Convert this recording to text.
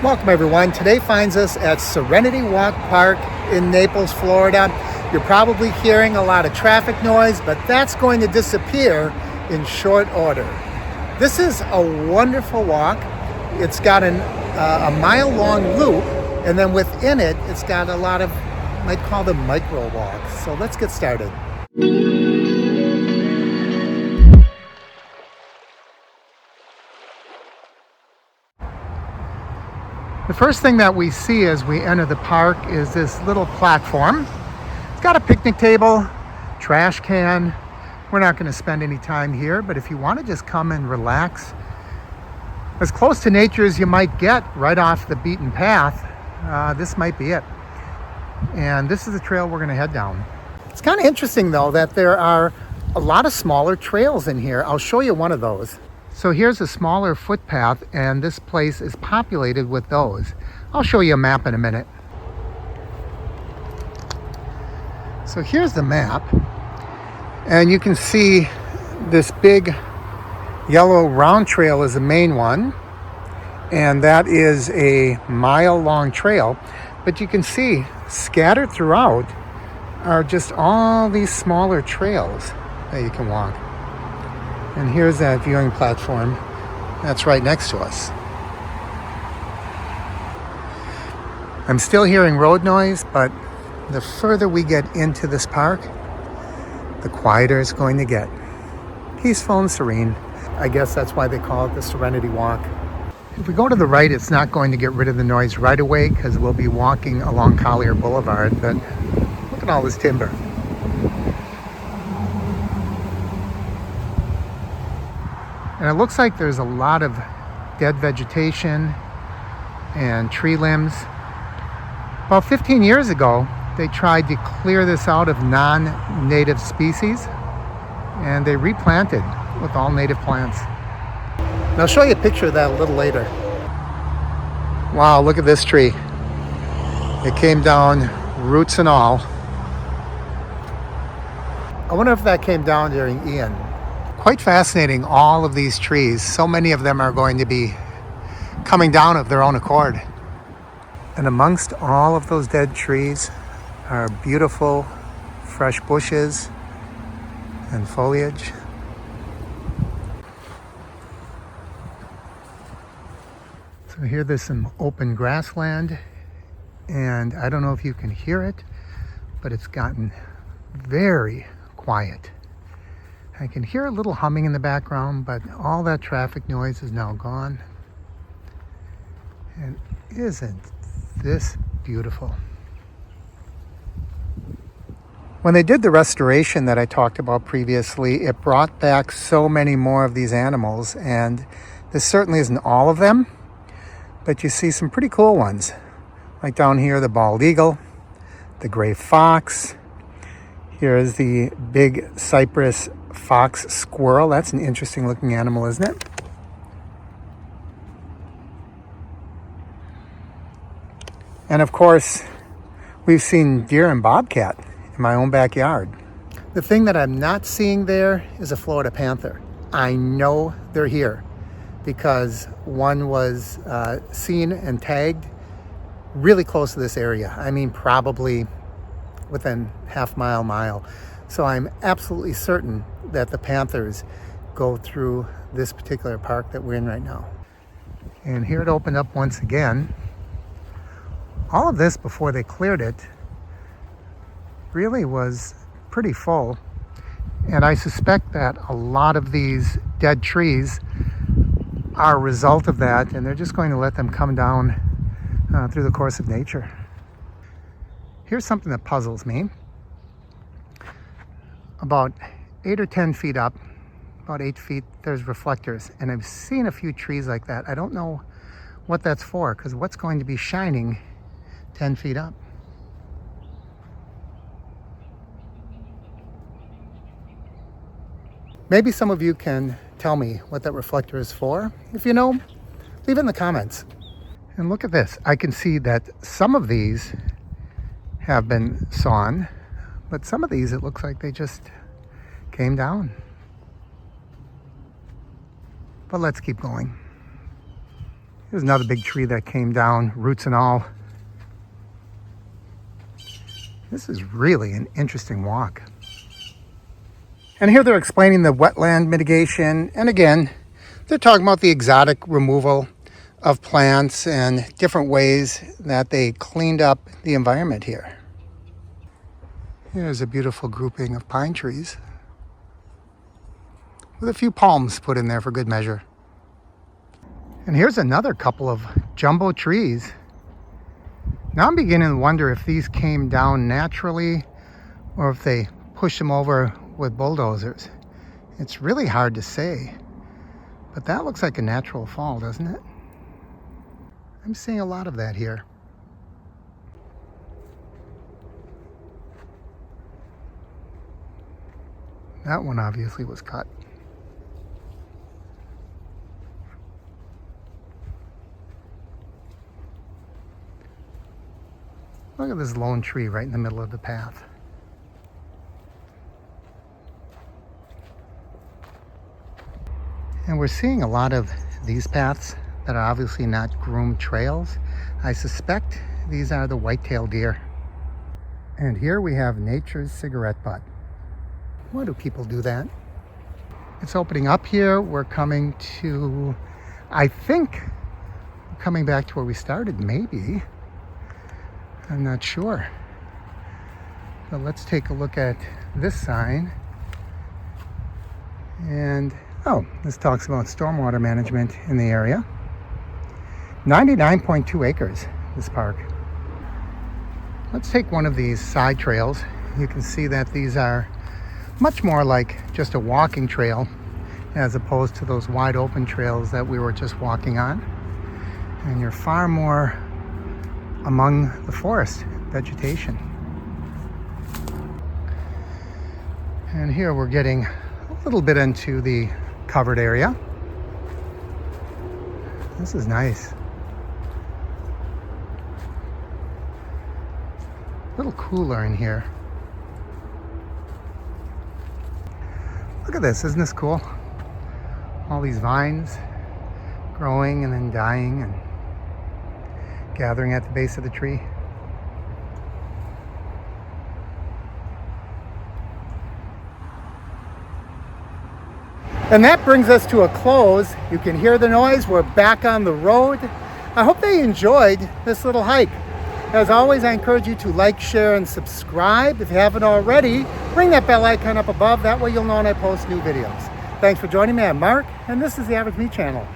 Welcome everyone. Today finds us at Serenity Walk Park in Naples, Florida. You're probably hearing a lot of traffic noise, but that's going to disappear in short order. This is a wonderful walk. It's got a mile-long loop, and then within it, it's got a lot of, might call them micro walks. So let's get started. The first thing that we see as we enter the park is this little platform. It's got a picnic table, trash can. We're not going to spend any time here, but if you want to just come and relax, as close to nature as you might get right off the beaten path, this might be it. And this is the trail we're going to head down. It's kind of interesting though that there are a lot of smaller trails in here. I'll show you one of those. So here's a smaller footpath, and this place is populated with those. I'll show you a map in a minute. So here's the map, and you can see this big yellow round trail is the main one, and that is a mile-long trail. But you can see scattered throughout are just all these smaller trails that you can walk. And here's that viewing platform that's right next to us. I'm still hearing road noise, but the further we get into this park, the quieter it's going to get. Peaceful and serene. I guess that's why they call it the Serenity Walk. If we go to the right, it's not going to get rid of the noise right away because we'll be walking along Collier Boulevard, but look at all this timber. And it looks like there's a lot of dead vegetation and tree limbs. About 15 years ago, they tried to clear this out of non-native species, and they replanted with all native plants. And I'll show you a picture of that a little later. Wow, look at this tree. It came down, roots and all. I wonder if that came down during Ian. Quite fascinating, all of these trees. So many of them are going to be coming down of their own accord. And amongst all of those dead trees are beautiful, fresh bushes and foliage. So here there's some open grassland, and I don't know if you can hear it, but it's gotten very quiet. I can hear a little humming in the background, but all that traffic noise is now gone. And isn't this beautiful? When they did the restoration that I talked about previously, it brought back so many more of these animals, and this certainly isn't all of them, but you see some pretty cool ones. Like down here, the bald eagle, the gray fox. Here's the big cypress fox squirrel. That's an interesting looking animal, isn't it? And of course, we've seen deer and bobcat in my own backyard. The thing that I'm not seeing there is a Florida panther. I know they're here because one was seen and tagged really close to this area. I mean, probably within mile. So I'm absolutely certain that the panthers go through this particular park that we're in right now. And here it opened up once again. All of this before they cleared it really was pretty full. And I suspect that a lot of these dead trees are a result of that, and they're just going to let them come down through the course of nature. Here's something that puzzles me. About 8 or 10 feet up, about 8 feet, there's reflectors. And I've seen a few trees like that. I don't know what that's for, because what's going to be shining 10 feet up? Maybe some of you can tell me what that reflector is for. If you know, leave it in the comments. And look at this. I can see that some of these have been sawn, but some of these, it looks like they just came down. But let's keep going. There's another big tree that came down, roots and all. This is really an interesting walk. And here they're explaining the wetland mitigation. And again, they're talking about the exotic removal of plants and different ways that they cleaned up the environment here. Here's a beautiful grouping of pine trees with a few palms put in there for good measure. And here's another couple of jumbo trees. Now I'm beginning to wonder if these came down naturally or if they pushed them over with bulldozers. It's really hard to say, but that looks like a natural fall, doesn't it? I'm seeing a lot of that here. That one obviously was cut. Look at this lone tree right in the middle of the path. And we're seeing a lot of these paths that are obviously not groomed trails. I suspect these are the white-tailed deer. And here we have nature's cigarette butt. Why do people do that? It's opening up here. We're coming to, I think, we're coming back to where we started, maybe. I'm not sure. But let's take a look at this sign. And, oh, this talks about stormwater management in the area. 99.2 acres, this park. Let's take one of these side trails. You can see that these are much more like just a walking trail as opposed to those wide open trails that we were just walking on. And you're far more among the forest vegetation. And here we're getting a little bit into the covered area. This is nice. A little cooler in here. Look at this, isn't this cool? All these vines growing and then dying and gathering at the base of the tree. And that brings us to a close. You can hear the noise. We're back on the road. I hope they enjoyed this little hike. As always, I encourage you to like, share, and subscribe. If you haven't already, ring that bell icon up above. That way you'll know when I post new videos. Thanks for joining me. I'm Mark, and this is the Average Me Channel.